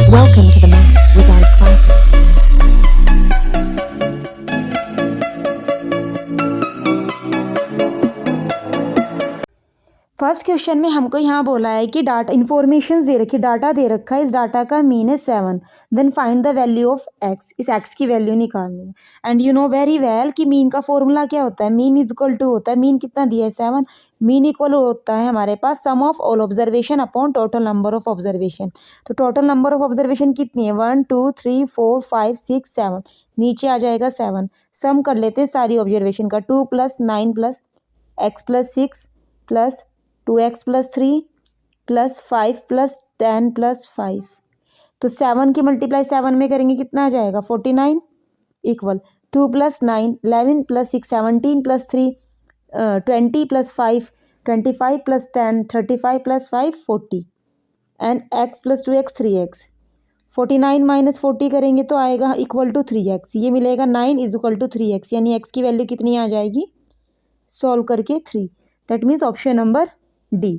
Welcome to the Maths Wizard classes. First question में हमको यहाँ बोला है कि डाटा इन्फॉर्मेशन दे रखी, डाटा दे रखा है, इस डाटा का मीन है 7, then find the value of x, इस एक्स की वैल्यू निकालनी है। And you know very well कि मीन का फॉर्मूला क्या होता है, मीन इज इक्वल टू होता है, मीन कितना दिया है 7, मीन इक्वल होता है हमारे पास sum of all observation upon total number of observation. तो टोटल नंबर ऑफ ऑब्जर्वेशन कितनी है, 1 2 3 4 5 6 7, नीचे आ जाएगा 7। सम कर लेते हैं सारी ऑब्जर्वेशन का, 2 + 9 + x + 6 + 2x + 3 + 5 + 10 + 5। तो 7 की मल्टीप्लाई 7 में करेंगे कितना आ जाएगा, 49 equal 2 + 9 11 + 6 17 + 3 20 + 5 25 + 10 35 + 5 40 and x + 2x 3x। 49 - 40 करेंगे तो आएगा इक्वल टू 3x, ये मिलेगा 9 = 3x, यानी x की वैल्यू कितनी आ जाएगी, सॉल्व करके 3। That means option number D.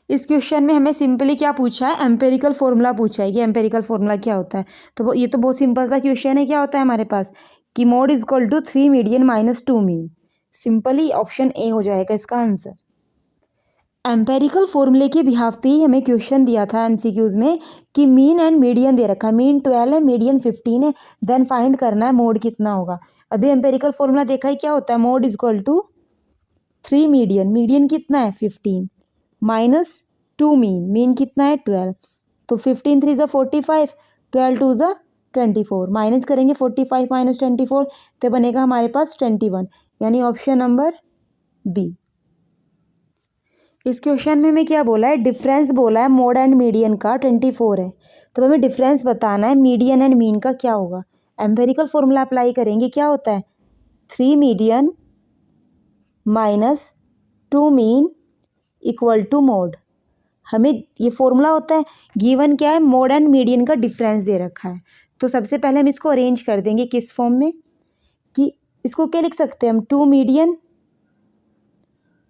इस क्वेश्चन में हमें सिंपली क्या पूछा है, एम्पेरिकल फॉर्मूला पूछा है कि एम्पेरिकल फॉर्मूला क्या होता है। तो ये तो बहुत सिंपल सा क्वेश्चन है, क्या होता है हमारे पास कि mode is equal to 3 median - 2 mean. Simply option A हो जाएगा इसका आंसर। एम्पेरिकल फॉर्मूले के बिहाफ पे ही हमें क्वेश्चन दिया था एमसीक्यूज में कि मीन एंड मीडियन दे रखा है, मीन 12 है, मीडियन 15 है, देन फाइंड करना है मोड कितना होगा। अभी एम्पेरिकल फॉर्मूला देखा है क्या होता है, mode is equal to 3 median, median कितना है 15 - 2 मीन, मीन कितना है 12। तो 15 3 = 45, 12 2 = 24, माइनस करेंगे 45 - 24 तो बनेगा हमारे पास 21, यानी ऑप्शन नंबर बी। इस क्वेश्चन में हमें क्या बोला है, डिफरेंस बोला है मोड एंड मीडियन का 24 है, तो हमें डिफरेंस बताना है मीडियन एंड मीन का क्या होगा। एम्पेरिकल फॉर्मूला अप्लाई करेंगे, क्या होता है 3 median - 2 mean equal to mode. हमें ये फॉर्मूला होता है, गिवन क्या है, मोड एंड मीडियन का डिफरेंस दे रखा है। तो सबसे पहले हम इसको अरेंज कर देंगे किस फॉर्म में, कि इसको क्या लिख सकते हैं हम, 2 मीडियन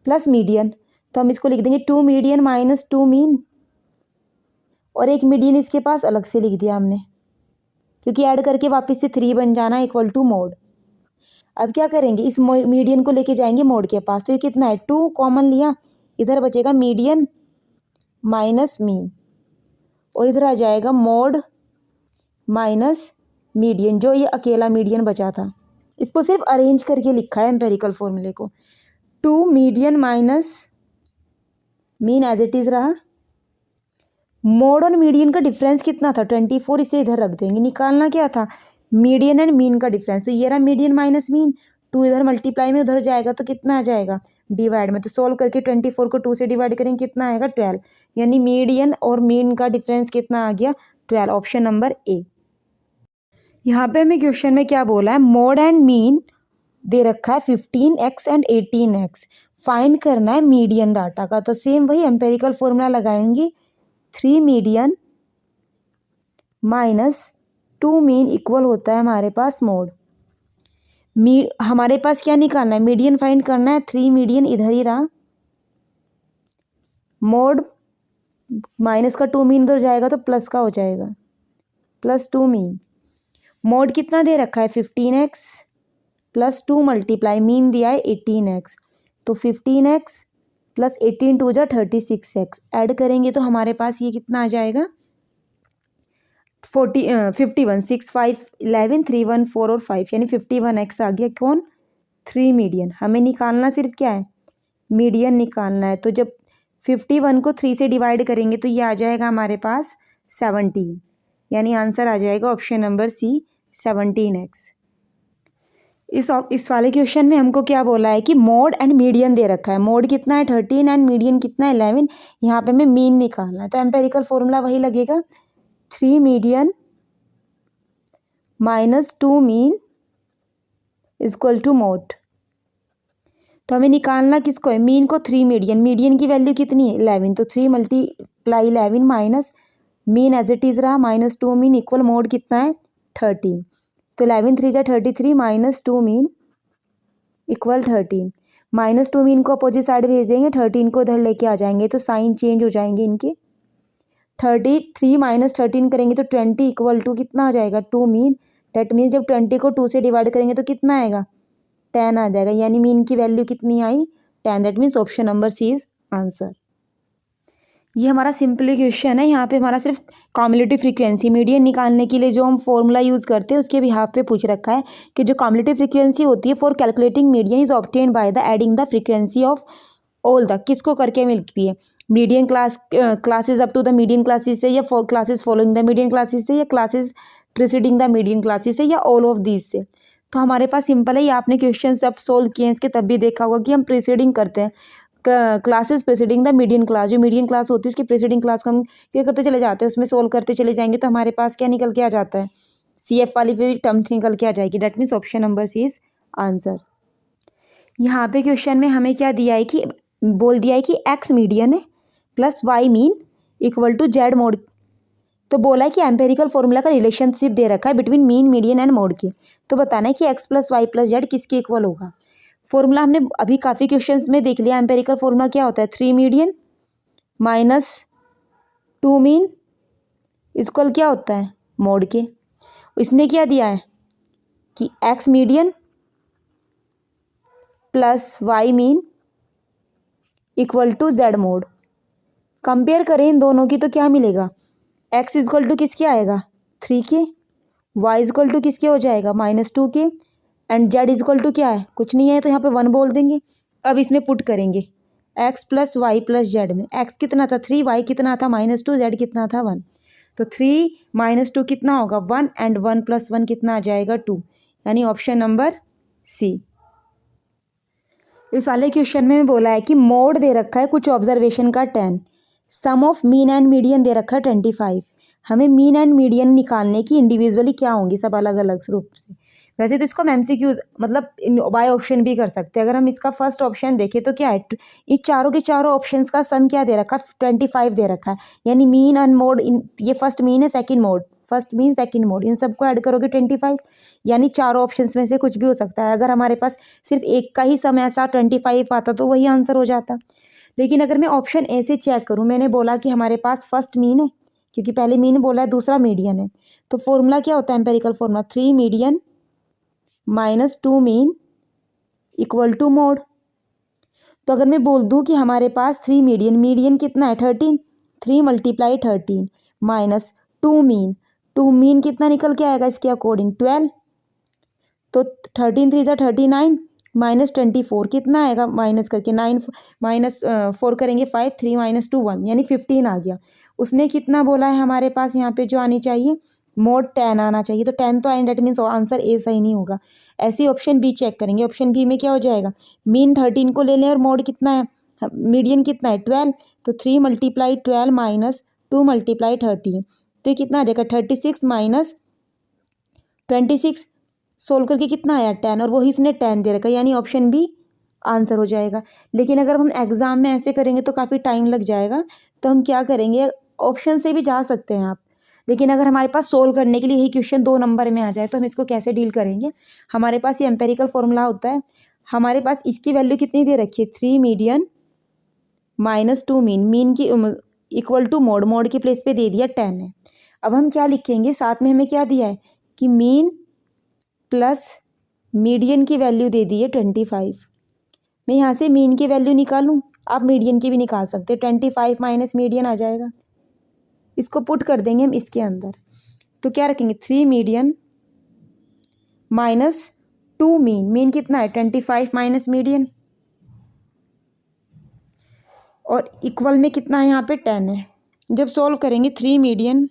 प्लस मीडियन, तो हम इसको लिख देंगे 2 मीडियन - 2 मीन, और एक मीडियन इसके पास अलग से लिख दिया हमने, क्योंकि ऐड करके वापस से 3 बन जाना इक्वल टू मोड। अब क्या करेंगे, इस मीडियन को लेके जाएंगे मोड के पास, तो ये कितना है 2 कॉमन लिया, इधर बचेगा मीडियन माइनस मीन, और इधर आ जाएगा मोड माइनस मीडियन, जो ये अकेला मीडियन बचा था। इसको सिर्फ अरेंज करके लिखा है एम्पेरिकल फॉर्मूले को, 2 median minus mean as it is रहा। मोड और मीडियन का डिफरेंस कितना था 24, इसे इधर रख देंगे। निकालना क्या था, मीडियन एंड मीन का डिफरेंस, तो ये रहा मीडियन माइनस मीन, 2 इधर मल्टीप्लाई में उधर जाएगा तो कितना आ जाएगा डिवाइड में, तो सोल्व करके 24 को 2 से डिवाइड करेंगे कितना आएगा 12, यानी मीडियन और मीन का डिफरेंस कितना आ गया 12, ऑप्शन नंबर ए। यहाँ पे हमें क्वेश्चन में क्या बोला है, मोड एंड मीन दे रखा है 15x एंड 18x, फाइंड करना है मीडियन डाटा का। तो सेम वही एम्पेरिकल फॉर्मूला लगाएंगे, 3 मीडियन - 2 मीन इक्वल होता है हमारे पास मोड। हमारे पास क्या निकालना है, मीडियन फाइंड करना है, 3 मीडियन इधर ही रहा, मोड माइनस का 2 मीन इधर जाएगा तो प्लस का हो जाएगा, +2 मीन। मोड कितना दे रखा है 15x + 2 मल्टीप्लाई मीन दिया है 18x, तो 15x + 18 2 = 36x, ऐड करेंगे तो हमारे पास ये कितना आ जाएगा 51 6 5 11 3 1 4 और 5, यानी 51x आ गया। कौन, 3 मीडियन। हमें निकालना सिर्फ क्या है, मीडियन निकालना है, तो जब 51 को 3 से डिवाइड करेंगे तो ये आ जाएगा हमारे पास 17, यानी आंसर आ जाएगा ऑप्शन नंबर सी 17x। इस वाले क्वेश्चन में हमको क्या बोला है कि मोड एंड मीडियन दे रखा है, मोड कितना है 13 एंड मीडियन कितना है 11, यहाँ पे हमें मीन निकालना है। तो एम्पेरिकल फॉर्मूला वही लगेगा, 3 median - 2 mean equal to mode. तो हमें निकालना किसको है, मीन को, 3 मीडियन, मीडियन की वैल्यू कितनी है 11, तो 3 × 11 minus mean as it is रहा -2 मीन इक्वल मोड कितना है 13, तो 11 3 = 33 - 2 मीन इक्वल 13, -2 मीन को अपोजिट साइड भेज देंगे, 13 को इधर लेके आ जाएंगे तो साइन चेंज हो जाएंगे इनके, 33 माइनस 13 करेंगे तो 20 इक्वल टू कितना आ जाएगा 2 मीन। डेट मीन्स जब 20 को 2 से डिवाइड करेंगे तो कितना आएगा 10 आ जाएगा, यानी मीन की वैल्यू कितनी आई 10। That means option number C is answer. ये हमारा सिंपली क्वेश्चन है। यहाँ पे हमारा सिर्फ कॉम्युलेटिव फ्रीक्वेंसी मीडियन निकालने के लिए जो हम फॉर्मूला यूज़ करते हैं उसके बिहाफ पे पूछ रखा है कि जो कॉम्युलेटिव फ्रीक्वेंसी होती है for calculating median is obtain by the adding the frequency of all the, किसको करके मिलती है median classes up to the median classes से, या classes following the median classes से, या classes preceding the median classes से, या ऑल ऑफ दीज से। तो हमारे पास सिंपल है, ये आपने क्वेश्चन जब सोल्व किए हैं इसके तब भी देखा होगा कि हम प्रिसीडिंग करते हैं classes preceding the median class. जो मीडियन क्लास होती है उसकी प्रिसीडिंग क्लास को हम क्या करते चले जाते हैं, उसमें सोल्व करते चले जाएंगे तो हमारे पास क्या निकल के आ जाता है CF वाली फिर टर्म निकल के आ जाएगी। That means option number C is answer. यहाँ पे क्वेश्चन में हमें क्या दिया है कि बोल दिया है कि x मीडियन है plus y mean equal to z mode. तो बोला है कि एम्पेरिकल फॉर्मूला का रिलेशनशिप दे रखा है between mean median and mode की। तो बताना है कि x plus Y plus Z किसके इक्वल होगा। फॉर्मूला हमने अभी काफ़ी क्वेश्चंस में देख लिया। एम्पेरिकल फॉर्मूला क्या होता है 3 मीडियन माइनस 2 मीन इक्वल क्या होता है मोड के। इसने क्या दिया है कि x median plus Y mean equal to z mode. Compare करें इन दोनों की तो क्या मिलेगा x इक्वल टू किसके आएगा 3 के, y इक्वल टू किसके हो जाएगा -2 के, एंड z इक्वल टू क्या है कुछ नहीं है तो यहाँ पे 1 बोल देंगे। अब इसमें पुट करेंगे x plus Y plus Z में x कितना था 3, y कितना था -2, z कितना था 1। तो 3 - 2 कितना होगा 1, एंड 1 + 1 कितना आ जाएगा 2, यानी ऑप्शन नंबर सी। इस वाले क्वेश्चन में बोला है कि मोड दे रखा है कुछ ऑब्जर्वेशन का 10, सम ऑफ मीन एंड मीडियन दे रखा है 25। हमें मीन एंड मीडियन निकालने की इंडिविजुअली क्या होंगी सब अलग अलग रूप से। वैसे तो इसको हम MCQ मतलब बाय ऑप्शन भी कर सकते हैं। अगर हम इसका फर्स्ट ऑप्शन देखें तो क्या है इस चारों के चारों ऑप्शंस का सम क्या दे रखा है 25 दे रखा है, यानी मीन एंड मोड ये फर्स्ट मीन है second mode, first mean second mode, इन सबको ऐड करोगे 25, यानी चारों ऑप्शंस में से कुछ भी हो सकता है। अगर हमारे पास सिर्फ एक का ही सम ऐसा 25 आता तो वही आंसर हो जाता। लेकिन अगर मैं ऑप्शन ए से चेक करूं, मैंने बोला कि हमारे पास फर्स्ट मीन है क्योंकि पहले मीन बोला है दूसरा मीडियन है, तो फॉर्मूला क्या होता है empirical formula 3 median minus 2 mean equal to mode. तो अगर मैं बोल दूं कि हमारे पास 3 मीडियन, मीडियन कितना है 13, 3 × 13 माइनस 2 मीन, 2 मीन कितना निकल के आएगा इसके अकॉर्डिंग 12, तो 13 3 39 माइनस 24 कितना आएगा माइनस करके 9 -4 करेंगे 5, 3 - 2 1, यानी 15 आ गया। उसने कितना बोला है हमारे पास यहाँ पे जो आनी चाहिए मोड 10 आना चाहिए, तो 10 तो आए, डेट मीन्स आंसर ए सही नहीं होगा। ऐसे ऑप्शन बी चेक करेंगे, ऑप्शन बी में क्या हो जाएगा मीन 13 को ले लें और मोड कितना है मीडियन कितना है 12, तो 3 × 12 माइनस 2 × 13, तो ये कितना आ जाएगा 36 माइनस 26, सोल्व करके कितना आया 10, और वही इसने 10 दे रखा है, यानी ऑप्शन बी आंसर हो जाएगा। लेकिन अगर हम एग्ज़ाम में ऐसे करेंगे तो काफ़ी टाइम लग जाएगा, तो हम क्या करेंगे ऑप्शन से भी जा सकते हैं आप। लेकिन अगर हमारे पास सोल्व करने के लिए यही क्वेश्चन 2 नंबर में आ जाए तो हम इसको कैसे डील करेंगे। हमारे पास ये एम्पेरिकल फॉर्मूला होता है, हमारे पास इसकी वैल्यू कितनी दे रखी है 3 मीडियन माइनस 2 मीन, मीन की इक्वल टू मोड, मोड के प्लेस पे दे दिया 10 है। अब हम क्या लिखेंगे साथ में हमें क्या दिया है कि मीन प्लस मीडियन की वैल्यू दे दी है 25। मैं यहाँ से मीन की वैल्यू निकालूँ, आप मीडियन की भी निकाल सकते हैं, 25 माइनस मीडियन आ जाएगा। इसको पुट कर देंगे हम इसके अंदर, तो क्या रखेंगे 3 मीडियन माइनस 2 मीन, मीन कितना है 25 माइनस मीडियन, और इक्वल में कितना है यहाँ पे 10 है। जब सॉल्व करेंगे 3 मीडियन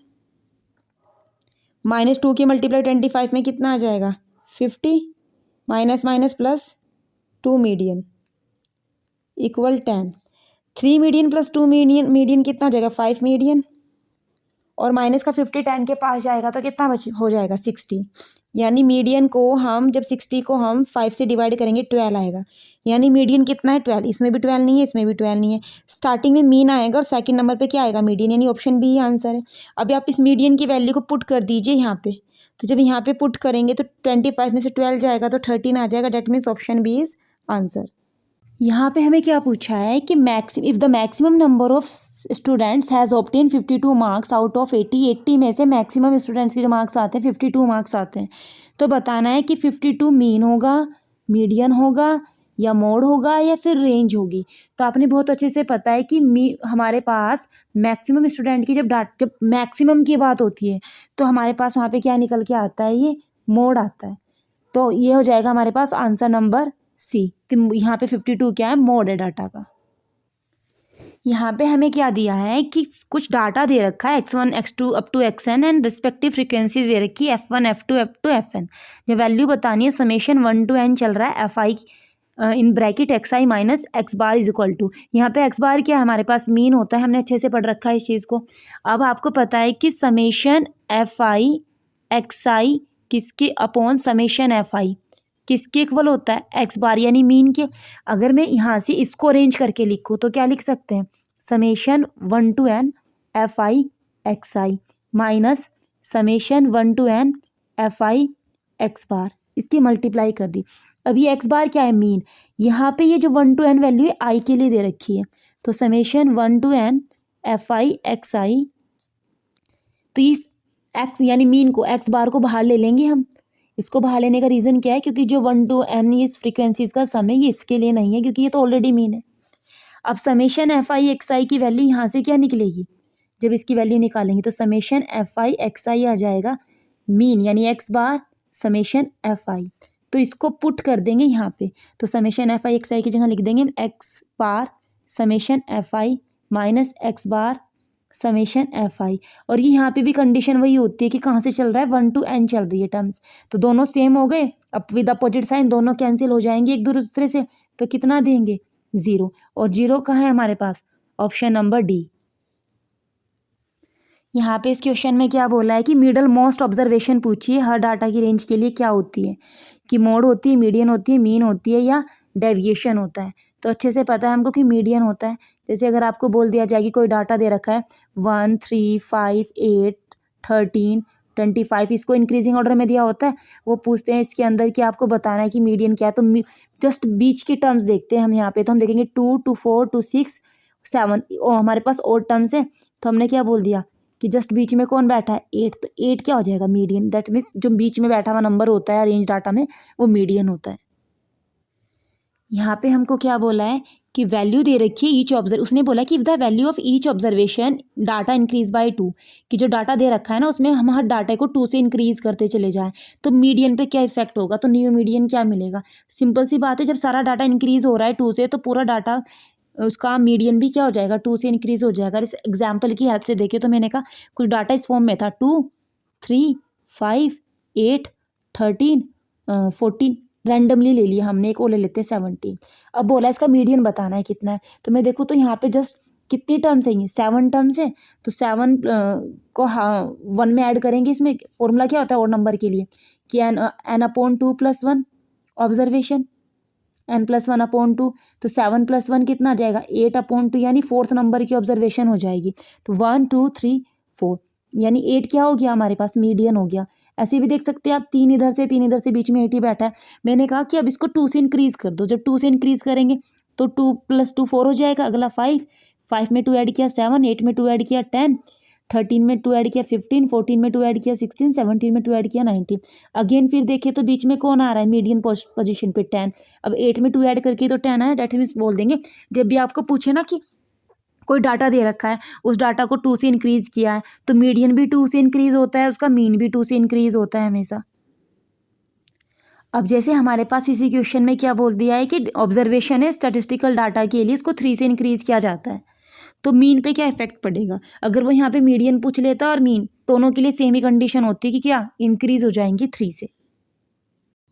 माइनस 2 के मल्टीप्लाई 25 में कितना आ जाएगा 50, minus minus plus 2 median equal 10, 3 median plus 2 median, median कितना हो जाएगा 5 मीडियन, और माइनस का 50 10 के पास जाएगा तो कितना हो जाएगा 60, यानी मीडियन को हम जब 60 को हम 5 से डिवाइड करेंगे 12 आएगा, यानी मीडियन कितना है 12, इसमें भी 12 नहीं है इसमें भी 12 नहीं है। स्टार्टिंग में मीन आएगा और सेकंड नंबर पे क्या आएगा मीडियन, यानी ऑप्शन बी ही आंसर है। अभी आप इस मीडियन की वैल्यू को पुट कर दीजिए यहाँ पे, तो जब यहाँ पे पुट करेंगे तो 25 में से 12 जाएगा तो 13 आ जाएगा, that means option B is answer. यहाँ पे हमें क्या पूछा है कि if the maximum number of students has obtain 52 marks out of 80 में से मैक्सिमम स्टूडेंट्स के जो मार्क्स आते हैं 52 मार्क्स आते हैं, तो बताना है कि 52 मीन होगा, मीडियन होगा, या मोड होगा, या फिर रेंज होगी। तो आपने बहुत अच्छे से पता है कि हमारे पास मैक्सिमम स्टूडेंट की जब मैक्सिमम की बात होती है तो हमारे पास वहाँ पे क्या निकल के आता है, ये मोड आता है। तो ये हो जाएगा हमारे पास आंसर नंबर सी। यहाँ पे 52 क्या है, मोड है डाटा का। यहाँ पे हमें क्या दिया है कि कुछ डाटा दे रखा है x1 x2 up to xn and respective frequencies दे रखी है f1 f2 up to fn। जो वैल्यू बतानी है समेशन 1 to n चल रहा है fi in bracket xi minus x bar is equal to, यहाँ पे x बार क्या है हमारे पास मीन होता है, हमने अच्छे से पढ़ रखा है इस चीज़ को। अब आपको पता है कि समेशन fi xi किसके अपॉन समेशन fi किसके इक्वल होता है, एक्स बार यानी मीन के। अगर मैं यहाँ से इसको अरेंज करके लिखूँ तो क्या लिख सकते हैं, summation 1 to n fi xi minus summation 1 to n fi x बार, इसकी मल्टीप्लाई कर दी। अब ये एक्स बार क्या है, मीन। यहाँ पे ये जो 1 to n वैल्यू है आई के लिए दे रखी है, तो summation 1 to n fi xi, तो इस एक्स यानी मीन को, एक्स बार को बाहर ले लेंगे हम। इसको बाहर लेने का रीज़न क्या है, क्योंकि जो 1 to n इस फ्रीक्वेंसीज का सम है ये इसके लिए नहीं है, क्योंकि ये तो ऑलरेडी मीन है। अब समेशन fi xi की वैल्यू यहाँ से क्या निकलेगी, जब इसकी वैल्यू निकालेंगे तो समेशन fi xi आ जाएगा मीन यानी एक्स बार समेशन fi। तो इसको पुट कर देंगे यहाँ पे, तो समेशन fi xi की जगह लिख देंगे एक्स बार समेशन fi माइनस एक्स बार समेशन fi। और ये यहाँ पे भी कंडीशन वही होती है कि कहाँ से चल रहा है, 1 to n चल रही है टर्म्स, तो दोनों सेम हो गए। अब विद अपोजिट साइन दोनों कैंसिल हो जाएंगे एक दूसरे से, तो कितना देंगे, 0। और 0 कहाँ है हमारे पास, ऑप्शन नंबर डी। यहाँ पे इस क्वेश्चन में क्या बोला है कि मिडल मोस्ट ऑब्जर्वेशन पूछिए हर डाटा की रेंज के लिए क्या होती है, कि मोड होती है, मीडियन होती है, मीन होती है, या डेविएशन होता है। तो अच्छे से पता है हमको कि मीडियन होता है। जैसे अगर आपको बोल दिया जाए कि कोई डाटा दे रखा है 1 3 5 8 13 25, इसको इंक्रीजिंग ऑर्डर में दिया होता है, वो पूछते हैं इसके अंदर कि आपको बताना है कि मीडियन क्या है। तो जस्ट बीच की टर्म्स देखते हैं हम यहाँ पे, तो हम देखेंगे 2 to 4 to 6 7, और हमारे पास ओड टर्म्स है, तो हमने क्या बोल दिया कि जस्ट बीच में कौन बैठा है, 8, तो 8 क्या हो जाएगा, मीडियन। दैट मीन्स जो बीच में बैठा हुआ नंबर होता है रेंज डाटा में वो मीडियन होता है। यहाँ पे हमको क्या बोला है कि वैल्यू दे रखी है ईच उसने बोला कि if the value of each observation data increase by 2, कि जो डाटा दे रखा है ना उसमें हम हर डाटा को 2 से इंक्रीज करते चले जाएं तो मीडियन पे क्या इफेक्ट होगा, तो न्यू मीडियन क्या मिलेगा। सिंपल सी बात है, जब सारा डाटा इंक्रीज हो रहा है 2 से तो पूरा डाटा उसका मीडियन भी क्या हो जाएगा, 2 से इंक्रीज हो जाएगा। इस एग्जाम्पल की हेल्प से देखे तो मैंने कहा कुछ डाटा इस फॉर्म में था 2 3 5 8 13 14, रैंडमली ले लिया हमने, एक और ले लेते हैं 17। अब बोला इसका मीडियन बताना है कितना है, तो मैं देखूँ तो यहाँ पे जस्ट कितनी टर्म्स है, 7 टर्म्स है, तो 7 को हाँ 1 में ऐड करेंगे। इसमें फॉर्मूला क्या होता है और नंबर के लिए कि n upon 2 + 1 observation, n + 1 upon 2, तो 7 + 1 कितना आ जाएगा, 8 अपॉन 2, यानी 4th नंबर की ऑब्जर्वेशन हो जाएगी। तो 1 2 3 4 यानी 8 क्या हो गया हमारे पास, मीडियन हो गया। ऐसे भी देख सकते हैं आप, 3 इधर से 3 इधर से, बीच में 8 ही बैठा है। मैंने कहा कि अब इसको 2 से इंक्रीज कर दो, जब 2 से इंक्रीज करेंगे तो 2 + 2 4 हो जाएगा। अगला 5 5 में 2 ऐड किया 7, 8 में 2 ऐड किया 10, 13 में 2 ऐड किया 15, 14 में 2 ऐड किया 16, 17 में 2 ऐड किया 19। अगेन फिर देखें तो बीच में कौन आ रहा है, मीडियन पोजीशन पे 10। अब 8 में 2 ऐड करके तो 10 आया, डेट मीन्स बोल देंगे जब भी आपको पूछे ना कि कोई डाटा दे रखा है उस डाटा को 2 से इंक्रीज किया है तो मीडियन भी 2 से इंक्रीज होता है, उसका मीन भी 2 से इंक्रीज होता है हमेशा। अब जैसे हमारे पास इसी क्वेश्चन में क्या बोल दिया है कि ऑब्जर्वेशन है स्टैटिस्टिकल डाटा के लिए, इसको 3 से इंक्रीज किया जाता है, तो मीन पे क्या इफेक्ट पड़ेगा। अगर वो यहाँ पे मीडियन पूछ लेता और मीन, दोनों के लिए सेम ही कंडीशन होती है कि क्या इंक्रीज हो जाएंगी 3 से।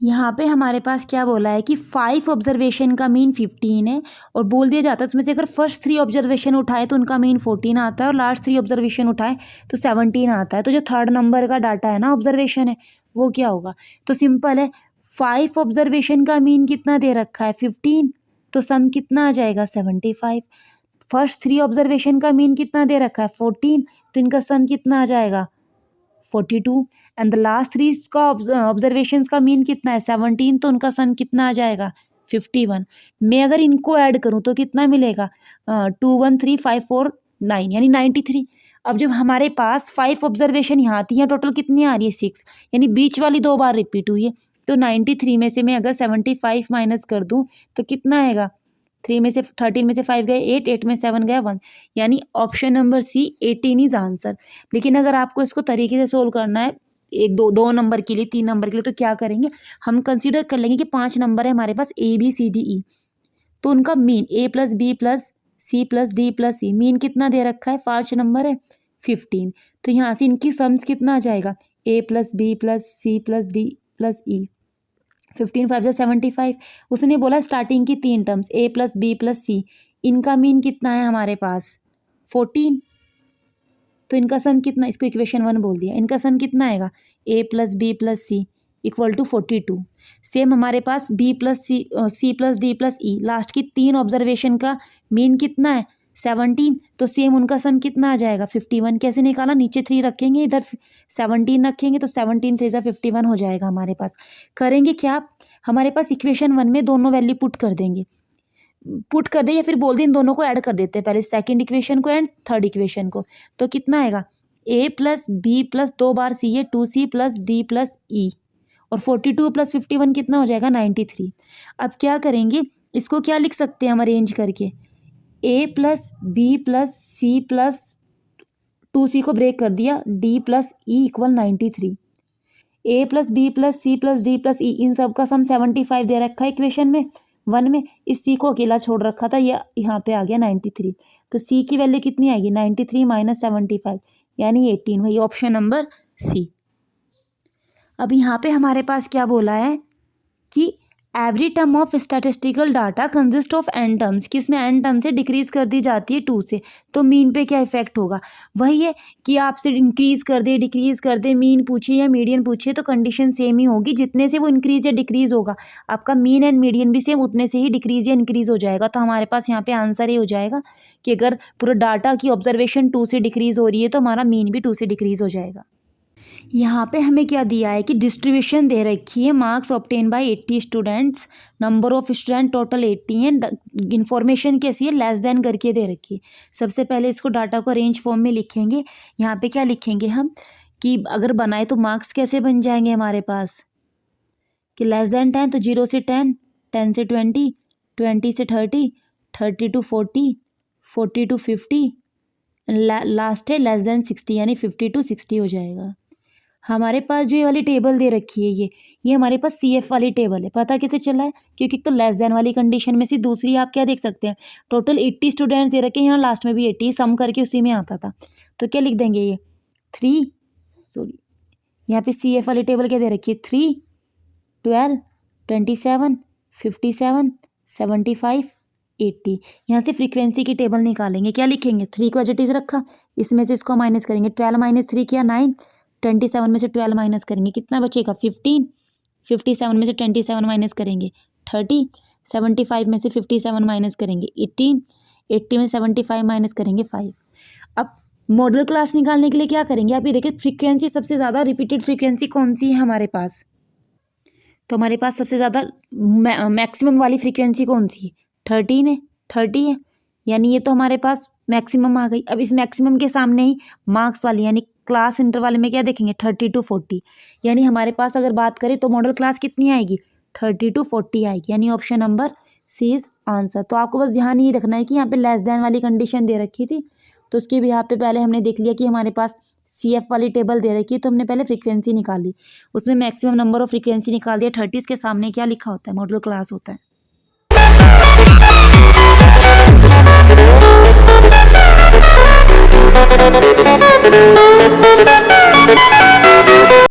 यहाँ पे हमारे पास क्या बोला है कि 5 ऑब्जर्वेशन का मीन 15 है, और बोल दिया जाता है उसमें से अगर फर्स्ट 3 ऑब्जर्वेशन उठाए तो उनका मीन 14 आता है, और लास्ट 3 ऑब्जर्वेशन उठाए तो 17 आता है। तो जो थर्ड नंबर का डाटा है ना ऑब्जर्वेशन है वो क्या होगा, तो सिंपल है, 5 ऑब्जर्वेशन का मीन कितना दे रखा है 15, तो सम कितना आ जाएगा 75। फर्स्ट 3 ऑब्जर्वेशन का मीन कितना दे रखा है 14, तो इनका सम कितना आ जाएगा 42। एंड द लास्ट 3 का ऑब्जर्वेशंस का मीन कितना है 17, तो उनका सम कितना आ जाएगा 51। मैं अगर इनको ऐड करूँ तो कितना मिलेगा 213,549 यानी 93। अब जब हमारे पास 5 ऑब्जर्वेशन यहाँ आती हैं, टोटल कितनी आ रही है 6, यानी बीच वाली 2 बार रिपीट हुई है। तो 93 में से मैं अगर 75 माइनस कर दूँ तो कितना आएगा, 3 में से 13 में से 5 गए 8, 8 में 7 गया 1, यानी option number C 18 is answer. लेकिन अगर आपको इसको तरीके से सोल्व करना है, एक दो नंबर के लिए, 3 नंबर के लिए, तो क्या करेंगे, हम कंसीडर कर लेंगे कि 5 नंबर है हमारे पास ABCDE, तो उनका मीन A+B+C+D+E, मीन कितना दे रखा है, 5 नंबर है 15। तो यहाँ से इनकी सम्स कितना आ जाएगा, A+B+C+D+E, 15 5 75। उसने बोला स्टार्टिंग की 3 टर्म्स A+B+C, इनका मीन कितना है हमारे पास 14, तो इनका सम कितना, इसको इक्वेशन 1 बोल दिया, इनका सम कितना आएगा A+B+C इक्वल टू 42। सेम हमारे पास C+D+E, लास्ट की 3 ऑब्जर्वेशन का मीन कितना है 17, तो सेम उनका सम कितना आ जाएगा 51। कैसे निकाला, नीचे 3 रखेंगे, इधर 17 रखेंगे, तो 17 3 51 हो जाएगा हमारे पास। करेंगे क्या, हमारे पास इक्वेशन 1 में दोनों वैल्यू पुट कर देंगे, पुट कर दे या फिर बोल दें इन दोनों को ऐड कर देते हैं, पहले सेकंड इक्वेशन को एंड थर्ड इक्वेशन को। तो कितना आएगा A+B+ 2 बार C है 2C+D+E, और 42 + 51 कितना हो जाएगा 93। अब क्या करेंगे, इसको क्या लिख सकते हैं हम अरेंज करके, A+B+C+2C को ब्रेक कर दिया D+E इक्वल 93। A+B+C+D+E इन सब का सम 75 दे रखा है इक्वेशन में 1 में, इस C को अकेला छोड़ रखा था, ये यहाँ पे आ गया 93। तो C की वैल्यू कितनी आएगी 93 - 75 यानी 18, वही ऑप्शन नंबर C। अब यहाँ पे हमारे पास क्या बोला है कि every term of statistical data consist of n terms, कि इसमें n टर्म से डिक्रीज कर दी जाती है 2 से, तो मीन पे क्या इफेक्ट होगा, वही है कि आपसे इंक्रीज कर दे डिक्रीज कर दे, मीन पूछे या मीडियन पूछे तो कंडीशन सेम ही होगी, जितने से वो इंक्रीज या डिक्रीज होगा आपका मीन एंड मीडियन भी सेम उतने से ही डिक्रीज या इंक्रीज हो जाएगा। तो हमारे पास यहाँ पे आंसर ये हो जाएगा कि अगर पूरा डाटा की ऑब्जर्वेशन 2 से डिक्रीज हो रही है तो हमारा मीन भी 2 से डिक्रीज हो जाएगा। यहाँ पे हमें क्या दिया है कि डिस्ट्रीब्यूशन दे रखी है, marks obtain bye 80 students, number of student total 80 है, इन्फॉर्मेशन कैसी है लेस देन करके दे रखी है। सबसे पहले इसको डाटा को अरेंज फॉर्म में लिखेंगे। यहाँ पे क्या लिखेंगे हम कि अगर बनाए तो मार्क्स कैसे बन जाएंगे हमारे पास कि लेस देन 10 तो 0 से 10, 10 से 20, 20 से 30, 30 to 40, 40 to 50, लास्ट है लेस देन 60 यानी 50 to 60 हो जाएगा। हमारे पास जो ये वाली टेबल दे रखी है ये हमारे पास CF वाली टेबल है। पता कैसे चला है, क्योंकि तो लेस देन वाली कंडीशन में से दूसरी आप क्या देख सकते हैं, टोटल 80 स्टूडेंट्स दे रखे हैं, यहाँ लास्ट में भी 80 सम करके उसी में आता था। तो क्या लिख देंगे ये 3, सॉरी यहाँ पे CF वाली टेबल क्या दे रखी है 3, 12, 27, 57, 75, 80। यहाँ से फ्रीक्वेंसी की टेबल निकालेंगे, क्या लिखेंगे 3 को एज इट इज रखा, इसमें से इसको माइनस करेंगे, 12 - 3 किया 9, 27 में से 12 माइनस करेंगे कितना बचेगा 15, 57 में से 27 माइनस करेंगे 30, 75 में से 57 माइनस करेंगे 18, 80 में 75 माइनस करेंगे 5। अब मॉडल क्लास निकालने के लिए क्या करेंगे, आप ये देखिए फ्रीक्वेंसी सबसे ज़्यादा रिपीटेड फ्रीक्वेंसी कौन सी है हमारे पास, तो हमारे पास सबसे ज़्यादा मैक्सिमम वाली फ्रीक्वेंसी कौन सी है 13 है, 30 है, यानी ये तो हमारे पास मैक्सिमम आ गई। अब इस मैक्सिमम के सामने ही मार्क्स वाली यानी क्लास इंटरवल में क्या देखेंगे 30 to 40, यानी हमारे पास अगर बात करें तो मॉडल क्लास कितनी आएगी 30 to 40 आएगी, यानी option number C is answer. तो आपको बस ध्यान ये रखना है कि यहाँ पे लेस देन वाली कंडीशन दे रखी थी, तो उसके भी यहाँ पे पहले हमने देख लिया कि हमारे पास CF वाली टेबल दे रखी है, तो हमने पहले फ्रीक्वेंसी निकाली, उसमें मैक्सिमम नंबर ऑफ फ्रीक्वेंसी निकाल दिया 30, के सामने क्या लिखा होता है मॉडल क्लास होता है।